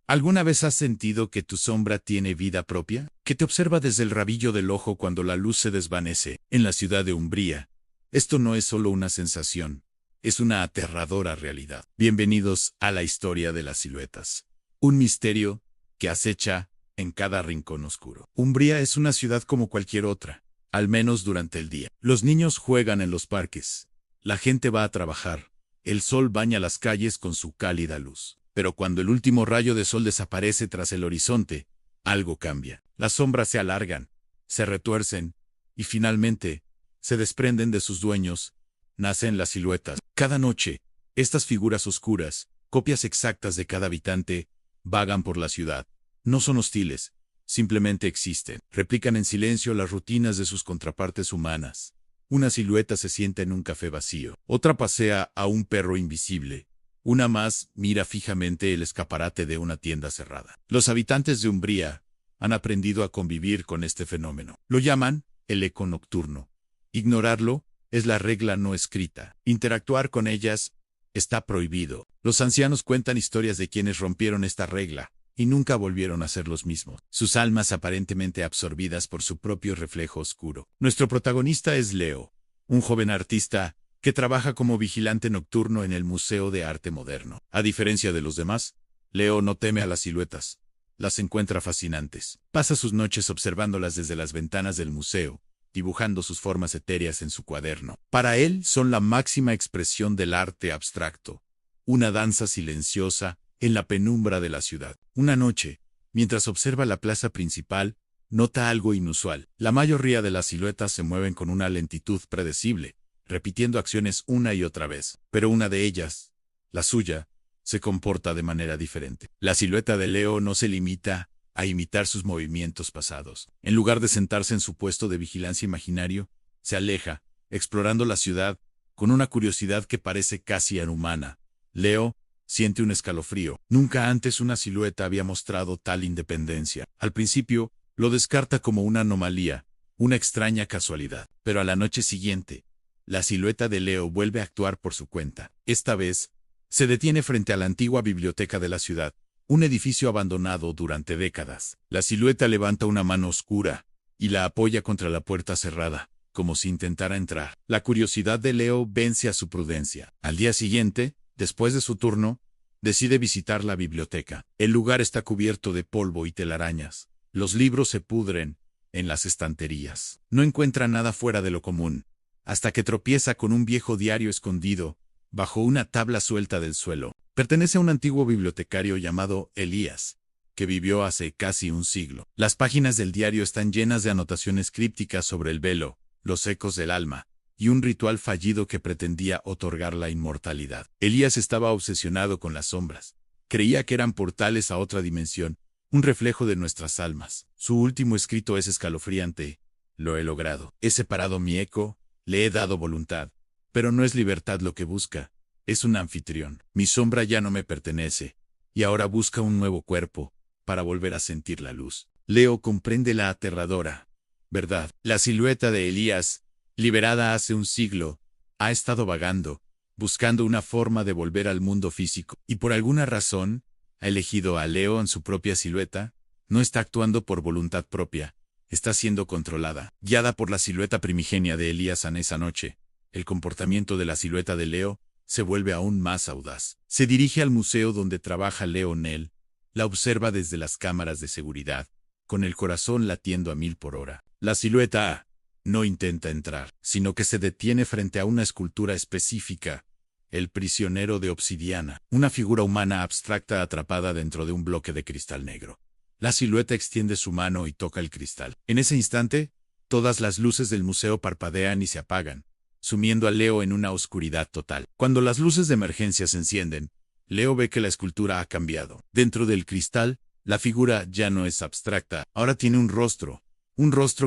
¿Alguna vez has sentido que tu sombra tiene vida propia? Que te observa desde el rabillo del ojo cuando la luz se desvanece en la ciudad de Umbría. Esto no es solo una sensación, es una aterradora realidad. Bienvenidos a la historia de las siluetas. Un misterio que acecha en cada rincón oscuro. Umbría es una ciudad como cualquier otra, al menos durante el día. Los niños juegan en los parques, la gente va a trabajar, el sol baña las calles con su cálida luz. Pero cuando el último rayo de sol desaparece tras el horizonte, algo cambia. Las sombras se alargan, se retuercen y finalmente se desprenden de sus dueños. Nacen las siluetas. Cada noche, estas figuras oscuras, copias exactas de cada habitante, vagan por la ciudad. No son hostiles, simplemente existen. Replican en silencio las rutinas de sus contrapartes humanas. Una silueta se sienta en un café vacío. Otra pasea a un perro invisible. Una más mira fijamente el escaparate de una tienda cerrada. Los habitantes de Umbría han aprendido a convivir con este fenómeno. Lo llaman el eco nocturno. Ignorarlo es la regla no escrita. Interactuar con ellas está prohibido. Los ancianos cuentan historias de quienes rompieron esta regla y nunca volvieron a ser los mismos. Sus almas aparentemente absorbidas por su propio reflejo oscuro. Nuestro protagonista es Leo, un joven artista que trabaja como vigilante nocturno en el Museo de Arte Moderno. A diferencia de los demás, Leo no teme a las siluetas. Las encuentra fascinantes. Pasa sus noches observándolas desde las ventanas del museo, dibujando sus formas etéreas en su cuaderno. Para él son la máxima expresión del arte abstracto, una danza silenciosa en la penumbra de la ciudad. Una noche, mientras observa la plaza principal, nota algo inusual. La mayoría de las siluetas se mueven con una lentitud predecible, repitiendo acciones una y otra vez, pero una de ellas, la suya, se comporta de manera diferente. La silueta de Leo no se limita a imitar sus movimientos pasados. En lugar de sentarse en su puesto de vigilancia imaginario, se aleja, explorando la ciudad, con una curiosidad que parece casi inhumana. Leo siente un escalofrío. Nunca antes una silueta había mostrado tal independencia. Al principio, lo descarta como una anomalía, una extraña casualidad, pero a la noche siguiente, la silueta de Leo vuelve a actuar por su cuenta. Esta vez, se detiene frente a la antigua biblioteca de la ciudad, un edificio abandonado durante décadas. La silueta levanta una mano oscura y la apoya contra la puerta cerrada, como si intentara entrar. La curiosidad de Leo vence a su prudencia. Al día siguiente, después de su turno, decide visitar la biblioteca. El lugar está cubierto de polvo y telarañas. Los libros se pudren en las estanterías. No encuentra nada fuera de lo común, hasta que tropieza con un viejo diario escondido bajo una tabla suelta del suelo. Pertenece a un antiguo bibliotecario llamado Elías, que vivió hace casi un siglo. Las páginas del diario están llenas de anotaciones crípticas sobre el velo, los ecos del alma, y un ritual fallido que pretendía otorgar la inmortalidad. Elías estaba obsesionado con las sombras. Creía que eran portales a otra dimensión, un reflejo de nuestras almas. Su último escrito es escalofriante. Lo he logrado. He separado mi eco. Le he dado voluntad, pero no es libertad lo que busca, es un anfitrión. Mi sombra ya no me pertenece, y ahora busca un nuevo cuerpo, para volver a sentir la luz. Leo comprende la aterradora verdad. La silueta de Elías, liberada hace un siglo, ha estado vagando, buscando una forma de volver al mundo físico, y por alguna razón, ha elegido a Leo en su propia silueta. No está actuando por voluntad propia. Está siendo controlada, guiada por la silueta primigenia de Elías en esa noche. El comportamiento de la silueta de Leo se vuelve aún más audaz. Se dirige al museo donde trabaja Leo Nell. La observa desde las cámaras de seguridad, con el corazón latiendo a 1000 por hora. La silueta no intenta entrar, sino que se detiene frente a una escultura específica. El prisionero de obsidiana, una figura humana abstracta atrapada dentro de un bloque de cristal negro. La silueta extiende su mano y toca el cristal. En ese instante, todas las luces del museo parpadean y se apagan, sumiendo a Leo en una oscuridad total. Cuando las luces de emergencia se encienden, Leo ve que la escultura ha cambiado. Dentro del cristal, la figura ya no es abstracta, ahora tiene un rostro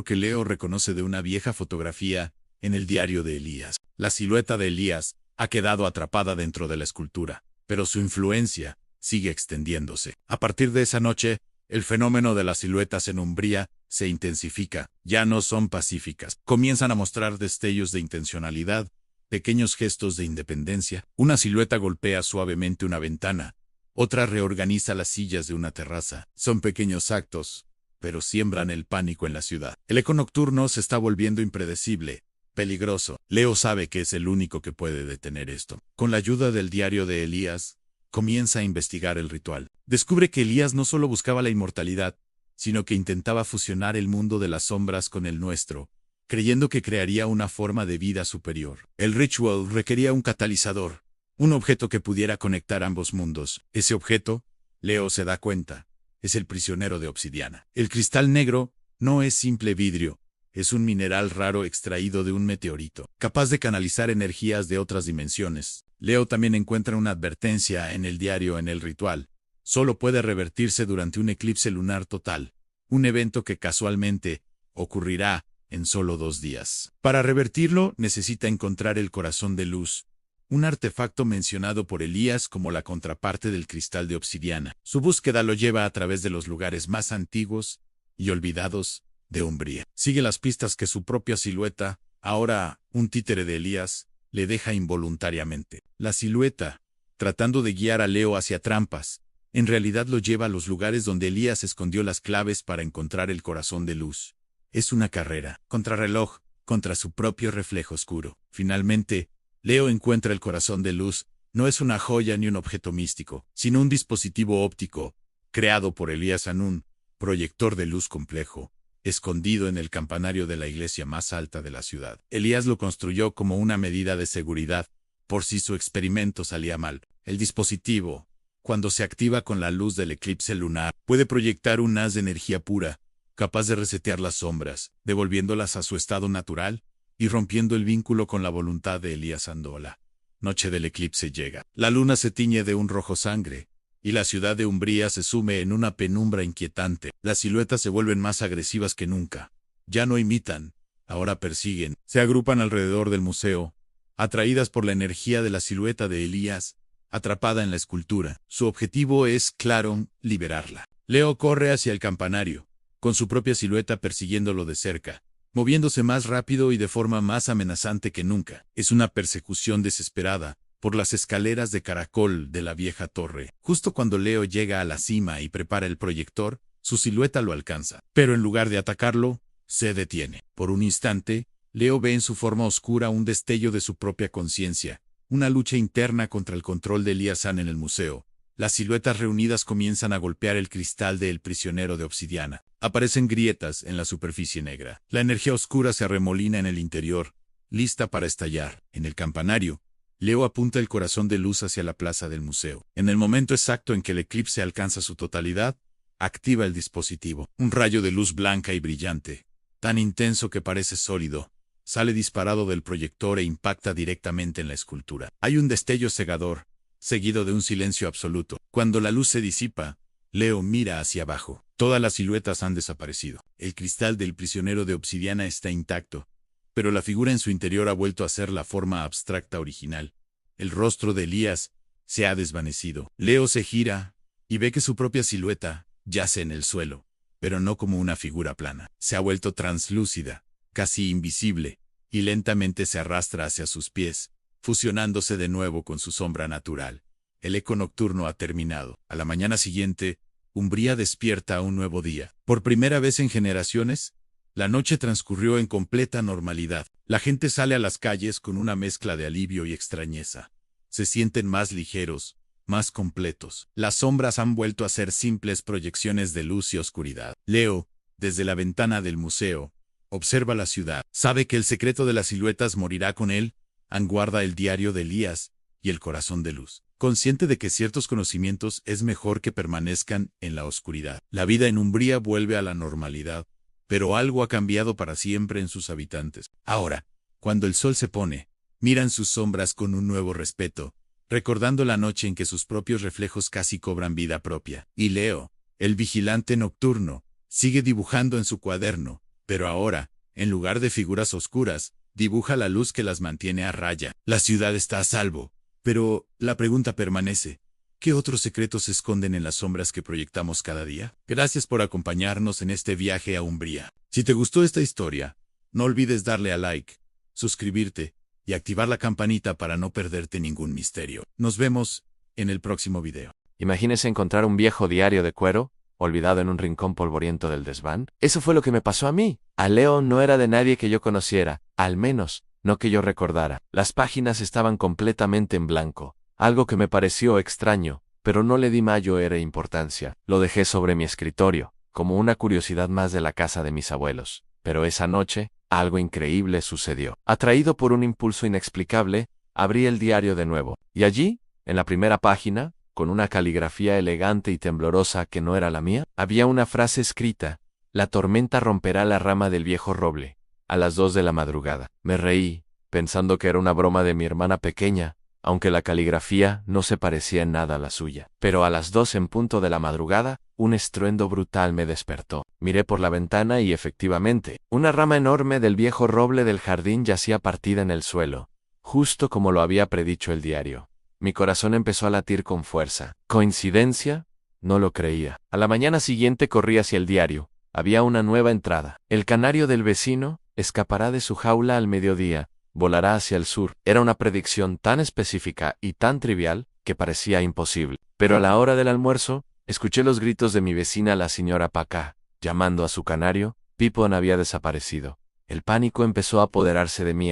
que Leo reconoce de una vieja fotografía en el diario de Elías. La silueta de Elías ha quedado atrapada dentro de la escultura, pero su influencia sigue extendiéndose. A partir de esa noche, el fenómeno de las siluetas en Umbría se intensifica. Ya no son pacíficas. Comienzan a mostrar destellos de intencionalidad, pequeños gestos de independencia. Una silueta golpea suavemente una ventana. Otra reorganiza las sillas de una terraza. Son pequeños actos, pero siembran el pánico en la ciudad. El eco nocturno se está volviendo impredecible, peligroso. Leo sabe que es el único que puede detener esto. Con la ayuda del diario de Elías, comienza a investigar el ritual. Descubre que Elías no solo buscaba la inmortalidad, sino que intentaba fusionar el mundo de las sombras con el nuestro, creyendo que crearía una forma de vida superior. El ritual requería un catalizador, un objeto que pudiera conectar ambos mundos. Ese objeto, Leo se da cuenta, es el prisionero de obsidiana. El cristal negro no es simple vidrio, es un mineral raro extraído de un meteorito, capaz de canalizar energías de otras dimensiones. Leo también encuentra una advertencia en el diario en el ritual. Solo puede revertirse durante un eclipse lunar total, un evento que casualmente ocurrirá en solo 2 días. Para revertirlo, necesita encontrar el corazón de luz, un artefacto mencionado por Elías como la contraparte del cristal de obsidiana. Su búsqueda lo lleva a través de los lugares más antiguos y olvidados de Umbría. Sigue las pistas que su propia silueta, ahora un títere de Elías, le deja involuntariamente. La silueta, tratando de guiar a Leo hacia trampas, en realidad lo lleva a los lugares donde Elías escondió las claves para encontrar el corazón de luz. Es una carrera, contrarreloj, contra su propio reflejo oscuro. Finalmente, Leo encuentra el corazón de luz. No es una joya ni un objeto místico, sino un dispositivo óptico, creado por Elías Anún, proyector de luz complejo, escondido en el campanario de la iglesia más alta de la ciudad. Elías lo construyó como una medida de seguridad, por si su experimento salía mal. El dispositivo, cuando se activa con la luz del eclipse lunar, puede proyectar un haz de energía pura, capaz de resetear las sombras, devolviéndolas a su estado natural y rompiendo el vínculo con la voluntad de Elías Andola. Noche del eclipse llega. La luna se tiñe de un rojo sangre, y la ciudad de Umbría se sume en una penumbra inquietante. Las siluetas se vuelven más agresivas que nunca. Ya no imitan, ahora persiguen. Se agrupan alrededor del museo, atraídas por la energía de la silueta de Elías, atrapada en la escultura. Su objetivo es, claro, liberarla. Leo corre hacia el campanario, con su propia silueta persiguiéndolo de cerca, moviéndose más rápido y de forma más amenazante que nunca. Es una persecución desesperada por las escaleras de caracol de la vieja torre. Justo cuando Leo llega a la cima y prepara el proyector, su silueta lo alcanza. Pero en lugar de atacarlo, se detiene. Por un instante, Leo ve en su forma oscura un destello de su propia conciencia, una lucha interna contra el control de Elías en el museo. Las siluetas reunidas comienzan a golpear el cristal del prisionero de obsidiana. Aparecen grietas en la superficie negra. La energía oscura se arremolina en el interior, lista para estallar. En el campanario, Leo apunta el corazón de luz hacia la plaza del museo. En el momento exacto en que el eclipse alcanza su totalidad, activa el dispositivo. Un rayo de luz blanca y brillante, tan intenso que parece sólido, sale disparado del proyector e impacta directamente en la escultura. Hay un destello cegador, seguido de un silencio absoluto. Cuando la luz se disipa, Leo mira hacia abajo. Todas las siluetas han desaparecido. El cristal del prisionero de obsidiana está intacto, pero la figura en su interior ha vuelto a ser la forma abstracta original. El rostro de Elías se ha desvanecido. Leo se gira y ve que su propia silueta yace en el suelo, pero no como una figura plana. Se ha vuelto translúcida, casi invisible, y lentamente se arrastra hacia sus pies, fusionándose de nuevo con su sombra natural. El eco nocturno ha terminado. A la mañana siguiente, Umbría despierta a un nuevo día. Por primera vez en generaciones, la noche transcurrió en completa normalidad. La gente sale a las calles con una mezcla de alivio y extrañeza. Se sienten más ligeros, más completos. Las sombras han vuelto a ser simples proyecciones de luz y oscuridad. Leo, desde la ventana del museo, observa la ciudad. Sabe que el secreto de las siluetas morirá con él. Guarda el diario de Elías y el corazón de luz. Consciente de que ciertos conocimientos es mejor que permanezcan en la oscuridad. La vida en Umbría vuelve a la normalidad, pero algo ha cambiado para siempre en sus habitantes. Ahora, cuando el sol se pone, miran sus sombras con un nuevo respeto, recordando la noche en que sus propios reflejos casi cobran vida propia. Y Leo, el vigilante nocturno, sigue dibujando en su cuaderno, pero ahora, en lugar de figuras oscuras, dibuja la luz que las mantiene a raya. La ciudad está a salvo, pero la pregunta permanece: ¿qué otros secretos se esconden en las sombras que proyectamos cada día? Gracias por acompañarnos en este viaje a Umbría. Si te gustó esta historia, no olvides darle a like, suscribirte y activar la campanita para no perderte ningún misterio. Nos vemos en el próximo video. Imagínese encontrar un viejo diario de cuero, olvidado en un rincón polvoriento del desván. Eso fue lo que me pasó a mí. A Leo no era de nadie que yo conociera, al menos, no que yo recordara. Las páginas estaban completamente en blanco, algo que me pareció extraño, pero no le di mayor importancia. Lo dejé sobre mi escritorio, como una curiosidad más de la casa de mis abuelos. Pero esa noche, algo increíble sucedió. Atraído por un impulso inexplicable, abrí el diario de nuevo, y allí, en la primera página, con una caligrafía elegante y temblorosa que no era la mía, había una frase escrita: «La tormenta romperá la rama del viejo roble, a las 2 de la madrugada». Me reí, pensando que era una broma de mi hermana pequeña, aunque la caligrafía no se parecía en nada a la suya. Pero a las 2 en punto de la madrugada, un estruendo brutal me despertó. Miré por la ventana y efectivamente, una rama enorme del viejo roble del jardín yacía partida en el suelo, justo como lo había predicho el diario. Mi corazón empezó a latir con fuerza. ¿Coincidencia? No lo creía. A la mañana siguiente corrí hacia el diario. Había una nueva entrada. El canario del vecino escapará de su jaula al mediodía, volará hacia el sur. Era una predicción tan específica y tan trivial que parecía imposible. Pero a la hora del almuerzo, escuché los gritos de mi vecina, la señora Pacá, llamando a su canario. Pippin había desaparecido. El pánico empezó a apoderarse de mí.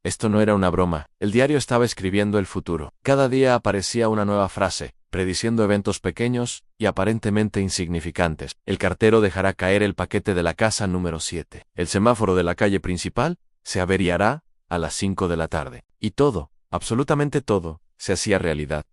Esto no era una broma. El diario estaba escribiendo el futuro. Cada día aparecía una nueva frase, prediciendo eventos pequeños y aparentemente insignificantes. El cartero dejará caer el paquete de la casa número 7. El semáforo de la calle principal se averiará a las 5 de la tarde. Y todo, absolutamente todo, se hacía realidad.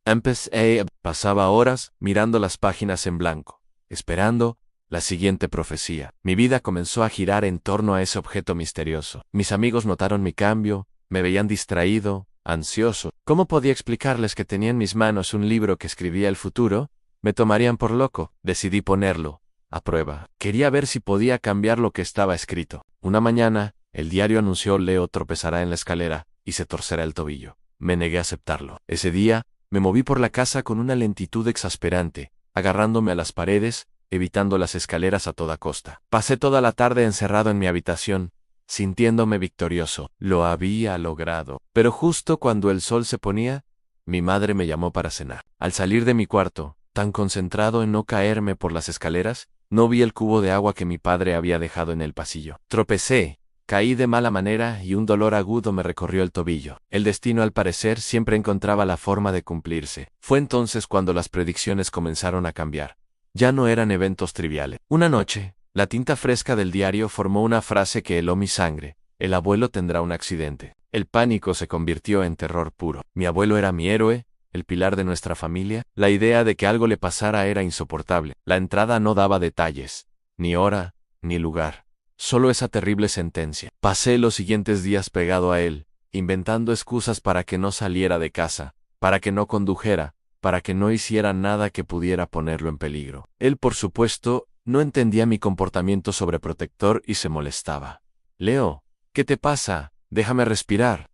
Pasaba horas mirando las páginas en blanco, esperando la siguiente profecía. Mi vida comenzó a girar en torno a ese objeto misterioso. Mis amigos notaron mi cambio, me veían distraído, ansioso. ¿Cómo podía explicarles que tenía en mis manos un libro que escribía el futuro? Me tomarían por loco. Decidí ponerlo a prueba. Quería ver si podía cambiar lo que estaba escrito. Una mañana, el diario anunció: Leo tropezará en la escalera y se torcerá el tobillo. Me negué a aceptarlo. Ese día, me moví por la casa con una lentitud exasperante, agarrándome a las paredes, evitando las escaleras a toda costa. Pasé toda la tarde encerrado en mi habitación, sintiéndome victorioso. Lo había logrado. Pero justo cuando el sol se ponía, mi madre me llamó para cenar. Al salir de mi cuarto, tan concentrado en no caerme por las escaleras, no vi el cubo de agua que mi padre había dejado en el pasillo. Tropecé, caí de mala manera y un dolor agudo me recorrió el tobillo. El destino, al parecer, siempre encontraba la forma de cumplirse. Fue entonces cuando las predicciones comenzaron a cambiar. Ya no eran eventos triviales. Una noche, la tinta fresca del diario formó una frase que heló mi sangre: el abuelo tendrá un accidente. El pánico se convirtió en terror puro. Mi abuelo era mi héroe, el pilar de nuestra familia. La idea de que algo le pasara era insoportable. La entrada no daba detalles, ni hora, ni lugar. Solo esa terrible sentencia. Pasé los siguientes días pegado a él, inventando excusas para que no saliera de casa, para que no condujera, para que no hiciera nada que pudiera ponerlo en peligro. Él, por supuesto, no entendía mi comportamiento sobreprotector y se molestaba. «Leo, ¿qué te pasa? Déjame respirar».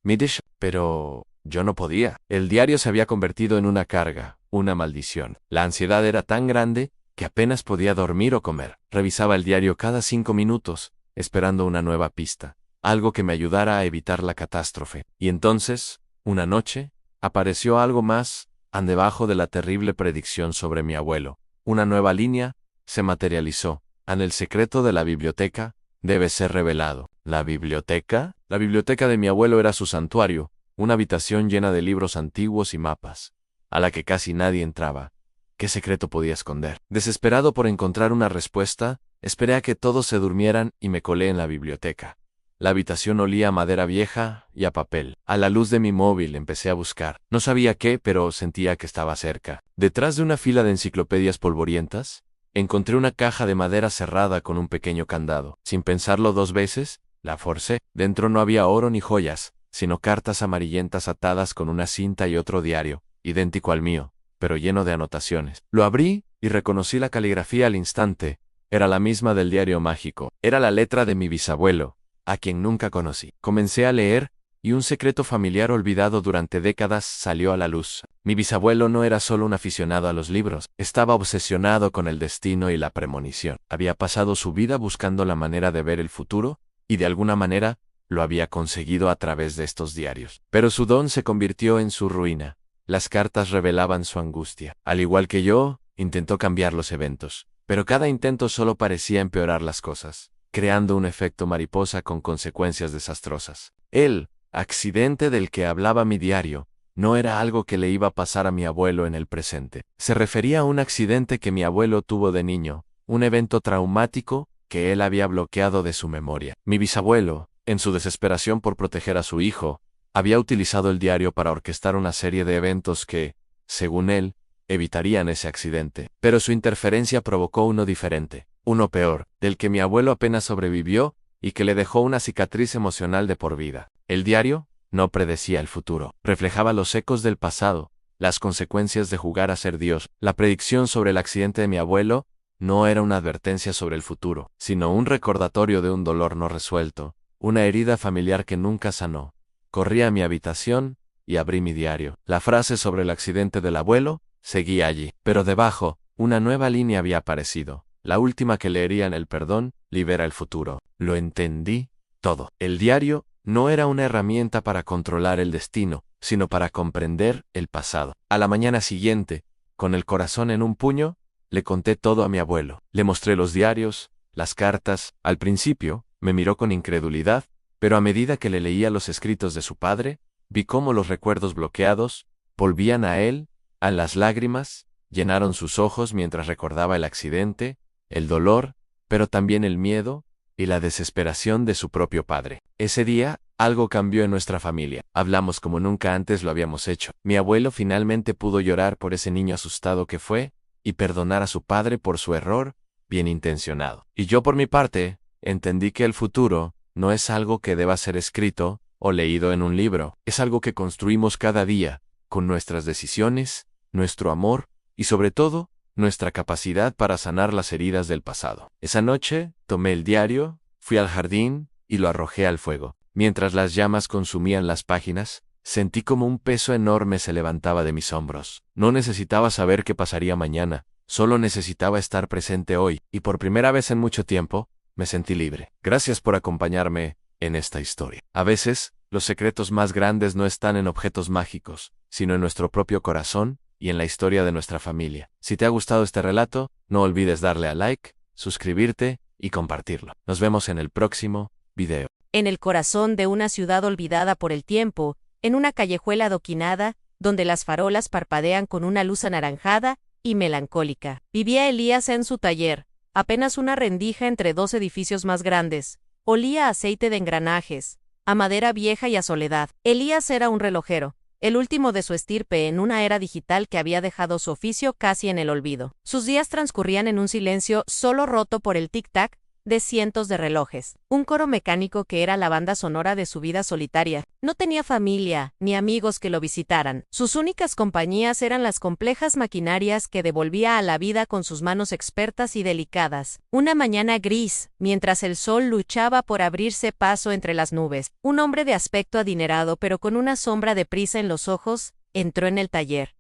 Pero yo no podía. El diario se había convertido en una carga, una maldición. La ansiedad era tan grande que apenas podía dormir o comer. Revisaba el diario cada 5 minutos, esperando una nueva pista, algo que me ayudara a evitar la catástrofe. Y entonces, una noche, apareció algo más debajo de la terrible predicción sobre mi abuelo. Una nueva línea se materializó. El secreto de la biblioteca debe ser revelado. ¿La biblioteca? La biblioteca de mi abuelo era su santuario, una habitación llena de libros antiguos y mapas, a la que casi nadie entraba. ¿Qué secreto podía esconder? Desesperado por encontrar una respuesta, esperé a que todos se durmieran y me colé en la biblioteca. La habitación olía a madera vieja y a papel. A la luz de mi móvil empecé a buscar. No sabía qué, pero sentía que estaba cerca. Detrás de una fila de enciclopedias polvorientas, encontré una caja de madera cerrada con un pequeño candado. Sin pensarlo 2 veces, la forcé. Dentro no había oro ni joyas, sino cartas amarillentas atadas con una cinta y otro diario, idéntico al mío, pero lleno de anotaciones. Lo abrí y reconocí la caligrafía al instante. Era la misma del diario mágico. Era la letra de mi bisabuelo, a quien nunca conocí. Comencé a leer, y un secreto familiar olvidado durante décadas salió a la luz. Mi bisabuelo no era solo un aficionado a los libros, estaba obsesionado con el destino y la premonición. Había pasado su vida buscando la manera de ver el futuro, y de alguna manera, lo había conseguido a través de estos diarios. Pero su don se convirtió en su ruina. Las cartas revelaban su angustia. Al igual que yo, intentó cambiar los eventos, pero cada intento solo parecía empeorar las cosas, creando un efecto mariposa con consecuencias desastrosas. El accidente del que hablaba mi diario no era algo que le iba a pasar a mi abuelo en el presente. Se refería a un accidente que mi abuelo tuvo de niño, un evento traumático que él había bloqueado de su memoria. Mi bisabuelo, en su desesperación por proteger a su hijo, había utilizado el diario para orquestar una serie de eventos que, según él, evitarían ese accidente. Pero su interferencia provocó uno diferente, uno peor, del que mi abuelo apenas sobrevivió y que le dejó una cicatriz emocional de por vida. El diario no predecía el futuro, reflejaba los ecos del pasado, las consecuencias de jugar a ser Dios. La predicción sobre el accidente de mi abuelo no era una advertencia sobre el futuro, sino un recordatorio de un dolor no resuelto, una herida familiar que nunca sanó. Corrí a mi habitación y abrí mi diario. La frase sobre el accidente del abuelo seguía allí, pero debajo, una nueva línea había aparecido. La última que leería en el perdón libera el futuro. Lo entendí todo. El diario no era una herramienta para controlar el destino, sino para comprender el pasado. A la mañana siguiente, con el corazón en un puño, le conté todo a mi abuelo. Le mostré los diarios, las cartas. Al principio, me miró con incredulidad, pero a medida que le leía los escritos de su padre, vi cómo los recuerdos bloqueados volvían a él, a las lágrimas, llenaron sus ojos mientras recordaba el accidente, el dolor, pero también el miedo y la desesperación de su propio padre. Ese día, algo cambió en nuestra familia. Hablamos como nunca antes lo habíamos hecho. Mi abuelo finalmente pudo llorar por ese niño asustado que fue y perdonar a su padre por su error bien intencionado. Y yo por mi parte, entendí que el futuro no es algo que deba ser escrito o leído en un libro, es algo que construimos cada día, con nuestras decisiones, nuestro amor y sobre todo, nuestra capacidad para sanar las heridas del pasado. Esa noche, tomé el diario, fui al jardín y lo arrojé al fuego. Mientras las llamas consumían las páginas, sentí como un peso enorme se levantaba de mis hombros. No necesitaba saber qué pasaría mañana, solo necesitaba estar presente hoy, y por primera vez en mucho tiempo, me sentí libre. Gracias por acompañarme en esta historia. A veces, los secretos más grandes no están en objetos mágicos, sino en nuestro propio corazón y en la historia de nuestra familia. Si te ha gustado este relato, no olvides darle a like, suscribirte y compartirlo. Nos vemos en el próximo video. En el corazón de una ciudad olvidada por el tiempo, en una callejuela adoquinada, donde las farolas parpadean con una luz anaranjada y melancólica, vivía Elías en su taller, apenas una rendija entre dos edificios más grandes. Olía a aceite de engranajes, a madera vieja y a soledad. Elías era un relojero, el último de su estirpe en una era digital que había dejado su oficio casi en el olvido. Sus días transcurrían en un silencio solo roto por el tic-tac de cientos de relojes. Un coro mecánico que era la banda sonora de su vida solitaria. No tenía familia, ni amigos que lo visitaran. Sus únicas compañías eran las complejas maquinarias que devolvía a la vida con sus manos expertas y delicadas. Una mañana gris, mientras el sol luchaba por abrirse paso entre las nubes, un hombre de aspecto adinerado pero con una sombra de prisa en los ojos, entró en el taller.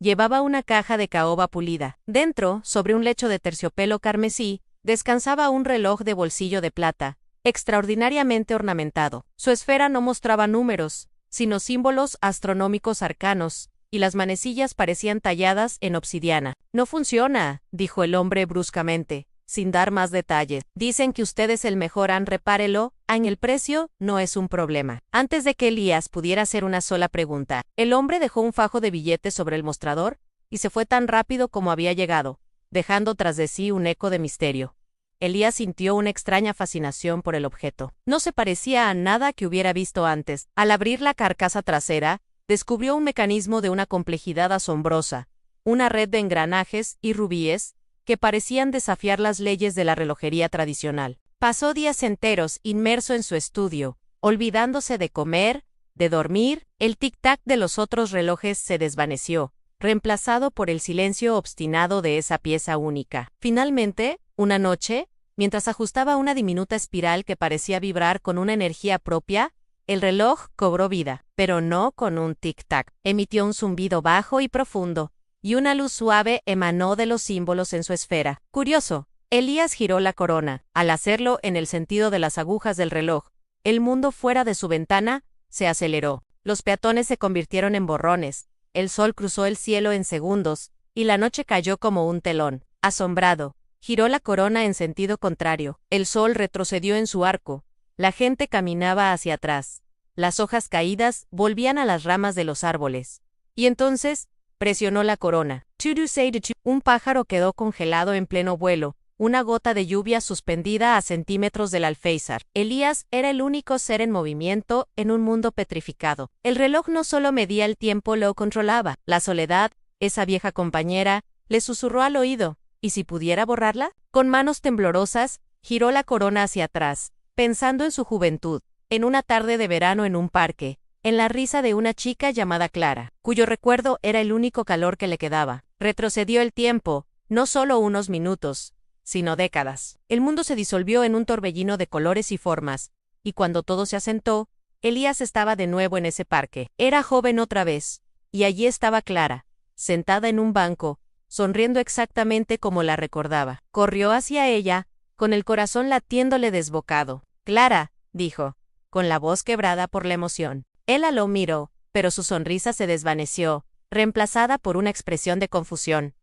Llevaba una caja de caoba pulida. Dentro, sobre un lecho de terciopelo carmesí, descansaba un reloj de bolsillo de plata, extraordinariamente ornamentado. Su esfera no mostraba números, sino símbolos astronómicos arcanos, y las manecillas parecían talladas en obsidiana. «No funciona», dijo el hombre bruscamente, sin dar más detalles. «Dicen que usted es el mejor, repárelo, en el precio no es un problema». Antes de que Elías pudiera hacer una sola pregunta, el hombre dejó un fajo de billetes sobre el mostrador, y se fue tan rápido como había llegado, dejando tras de sí un eco de misterio. Elías sintió una extraña fascinación por el objeto. No se parecía a nada que hubiera visto antes. Al abrir la carcasa trasera, descubrió un mecanismo de una complejidad asombrosa, una red de engranajes y rubíes que parecían desafiar las leyes de la relojería tradicional. Pasó días enteros inmerso en su estudio, olvidándose de comer, de dormir. El tic-tac de los otros relojes se desvaneció, reemplazado por el silencio obstinado de esa pieza única. Finalmente, una noche, mientras ajustaba una diminuta espiral que parecía vibrar con una energía propia, el reloj cobró vida, pero no con un tic-tac. Emitió un zumbido bajo y profundo, y una luz suave emanó de los símbolos en su esfera. Curioso, Elías giró la corona. Al hacerlo en el sentido de las agujas del reloj, el mundo fuera de su ventana se aceleró. Los peatones se convirtieron en borrones. El sol cruzó el cielo en segundos, y la noche cayó como un telón. Asombrado, giró la corona en sentido contrario. El sol retrocedió en su arco. La gente caminaba hacia atrás. Las hojas caídas volvían a las ramas de los árboles. Y entonces, presionó la corona. Un pájaro quedó congelado en pleno vuelo, una gota de lluvia suspendida a centímetros del alféizar. Elías era el único ser en movimiento en un mundo petrificado. El reloj no solo medía el tiempo, lo controlaba. La soledad, esa vieja compañera, le susurró al oído. ¿Y si pudiera borrarla? Con manos temblorosas, giró la corona hacia atrás, pensando en su juventud, en una tarde de verano en un parque, en la risa de una chica llamada Clara, cuyo recuerdo era el único calor que le quedaba. Retrocedió el tiempo, no solo unos minutos, sino décadas. El mundo se disolvió en un torbellino de colores y formas, y cuando todo se asentó, Elías estaba de nuevo en ese parque. Era joven otra vez, y allí estaba Clara, sentada en un banco, sonriendo exactamente como la recordaba. Corrió hacia ella, con el corazón latiéndole desbocado. «Clara», dijo, con la voz quebrada por la emoción. Ella lo miró, pero su sonrisa se desvaneció, reemplazada por una expresión de confusión.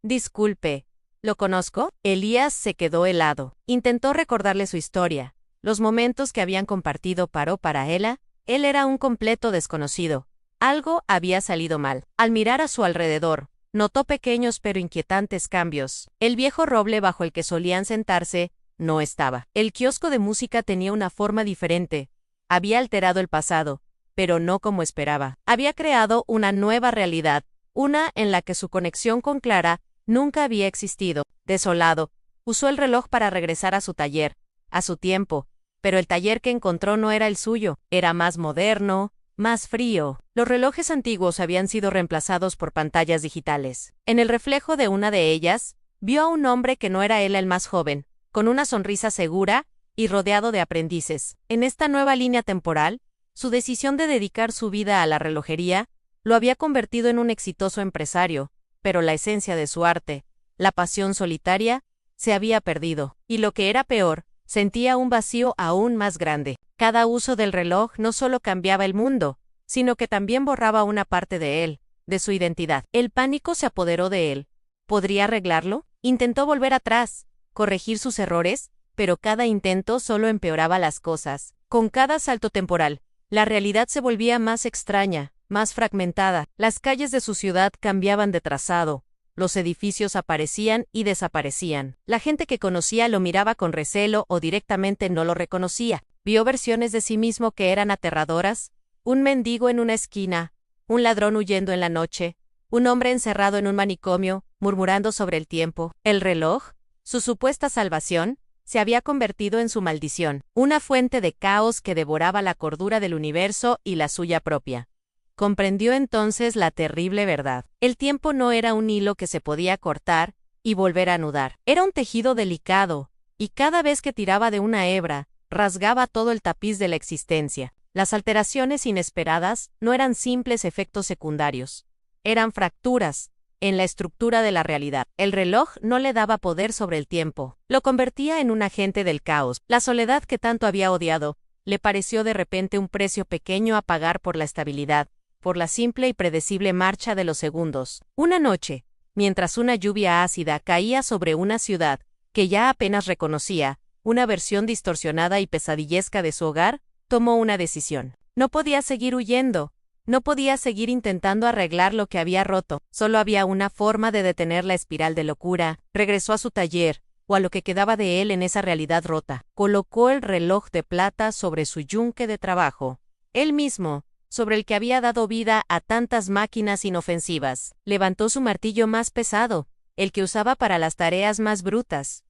«Disculpe, ¿lo conozco?» Elías se quedó helado. Intentó recordarle su historia, los momentos que habían compartido. Paró para ella. Él era un completo desconocido. Algo había salido mal. Al mirar a su alrededor, notó pequeños pero inquietantes cambios. El viejo roble bajo el que solían sentarse no estaba. El kiosco de música tenía una forma diferente. Había alterado el pasado, pero no como esperaba. Había creado una nueva realidad, una en la que su conexión con Clara nunca había existido. Desolado, usó el reloj para regresar a su taller, a su tiempo, pero el taller que encontró no era el suyo. Era más moderno, más frío. Los relojes antiguos habían sido reemplazados por pantallas digitales. En el reflejo de una de ellas, vio a un hombre que no era él el más joven, con una sonrisa segura y rodeado de aprendices. En esta nueva línea temporal, su decisión de dedicar su vida a la relojería lo había convertido en un exitoso empresario, pero la esencia de su arte, la pasión solitaria, se había perdido. Y lo que era peor, sentía un vacío aún más grande. Cada uso del reloj no solo cambiaba el mundo, sino que también borraba una parte de él, de su identidad. El pánico se apoderó de él. ¿Podría arreglarlo? Intentó volver atrás, corregir sus errores, pero cada intento solo empeoraba las cosas. Con cada salto temporal, la realidad se volvía más extraña, más fragmentada. Las calles de su ciudad cambiaban de trazado, los edificios aparecían y desaparecían. La gente que conocía lo miraba con recelo o directamente no lo reconocía. Vio versiones de sí mismo que eran aterradoras: un mendigo en una esquina, un ladrón huyendo en la noche, un hombre encerrado en un manicomio, murmurando sobre el tiempo. El reloj, su supuesta salvación, se había convertido en su maldición, una fuente de caos que devoraba la cordura del universo y la suya propia. Comprendió entonces la terrible verdad. El tiempo no era un hilo que se podía cortar y volver a anudar. Era un tejido delicado, y cada vez que tiraba de una hebra, rasgaba todo el tapiz de la existencia. Las alteraciones inesperadas no eran simples efectos secundarios. Eran fracturas en la estructura de la realidad. El reloj no le daba poder sobre el tiempo. Lo convertía en un agente del caos. La soledad que tanto había odiado le pareció de repente un precio pequeño a pagar por la estabilidad, por la simple y predecible marcha de los segundos. Una noche, mientras una lluvia ácida caía sobre una ciudad que ya apenas reconocía, una versión distorsionada y pesadillesca de su hogar, tomó una decisión. No podía seguir huyendo. No podía seguir intentando arreglar lo que había roto. Solo había una forma de detener la espiral de locura. Regresó a su taller, o a lo que quedaba de él en esa realidad rota. Colocó el reloj de plata sobre su yunque de trabajo. Él mismo, sobre el que había dado vida a tantas máquinas inofensivas. Levantó su martillo más pesado, el que usaba para las tareas más brutas.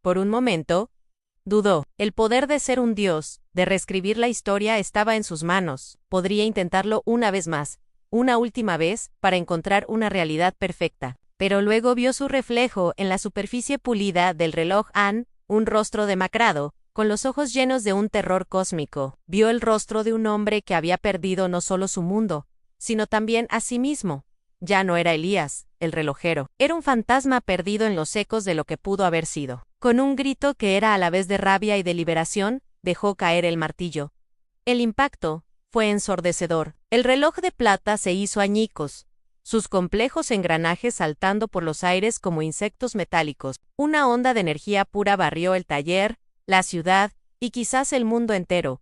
Por un momento, dudó. El poder de ser un dios, de reescribir la historia, estaba en sus manos. Podría intentarlo una vez más, una última vez, para encontrar una realidad perfecta. Pero luego vio su reflejo en la superficie pulida del reloj An, un rostro demacrado, con los ojos llenos de un terror cósmico. Vio el rostro de un hombre que había perdido no solo su mundo, sino también a sí mismo. Ya no era Elías, el relojero. Era un fantasma perdido en los ecos de lo que pudo haber sido. Con un grito que era a la vez de rabia y de liberación, dejó caer el martillo. El impacto fue ensordecedor. El reloj de plata se hizo añicos, sus complejos engranajes saltando por los aires como insectos metálicos. Una onda de energía pura barrió el taller, la ciudad y quizás el mundo entero.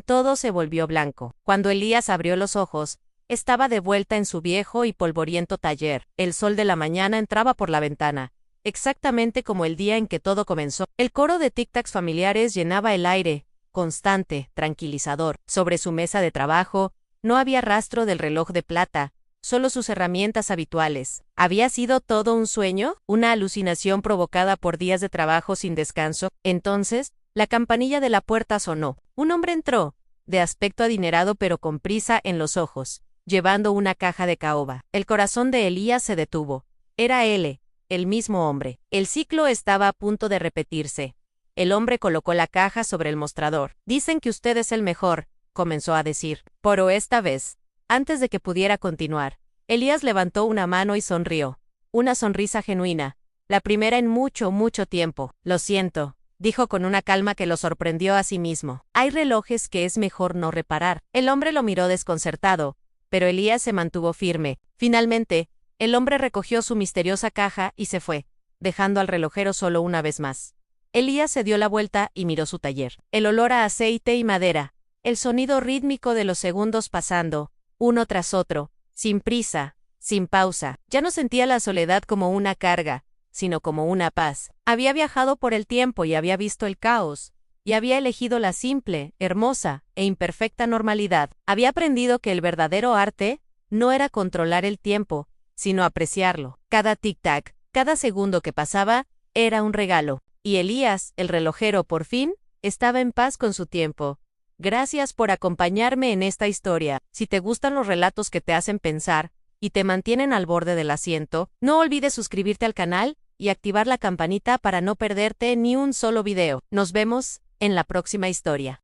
Todo se volvió blanco. Cuando Elías abrió los ojos, estaba de vuelta en su viejo y polvoriento taller. El sol de la mañana entraba por la ventana, exactamente como el día en que todo comenzó. El coro de tic-tacs familiares llenaba el aire, constante, tranquilizador. Sobre su mesa de trabajo, no había rastro del reloj de plata, solo sus herramientas habituales. ¿Había sido todo un sueño? ¿Una alucinación provocada por días de trabajo sin descanso? Entonces, la campanilla de la puerta sonó. Un hombre entró, de aspecto adinerado pero con prisa en los ojos, llevando una caja de caoba. El corazón de Elías se detuvo. Era él, el mismo hombre. El ciclo estaba a punto de repetirse. El hombre colocó la caja sobre el mostrador. Dicen que usted es el mejor, comenzó a decir. Pero esta vez, antes de que pudiera continuar, Elías levantó una mano y sonrió. Una sonrisa genuina, la primera en mucho, mucho tiempo. Lo siento, dijo con una calma que lo sorprendió a sí mismo. Hay relojes que es mejor no reparar. El hombre lo miró desconcertado, pero Elías se mantuvo firme. Finalmente, el hombre recogió su misteriosa caja y se fue, dejando al relojero solo una vez más. Elías se dio la vuelta y miró su taller. El olor a aceite y madera, el sonido rítmico de los segundos pasando, uno tras otro, sin prisa, sin pausa. Ya no sentía la soledad como una carga, sino como una paz. Había viajado por el tiempo y había visto el caos, y había elegido la simple, hermosa e imperfecta normalidad. Había aprendido que el verdadero arte no era controlar el tiempo, sino apreciarlo. Cada tic-tac, cada segundo que pasaba, era un regalo. Y Elías, el relojero, por fin, estaba en paz con su tiempo. Gracias por acompañarme en esta historia. Si te gustan los relatos que te hacen pensar y te mantienen al borde del asiento, no olvides suscribirte al canal y activar la campanita para no perderte ni un solo video. Nos vemos en la próxima historia.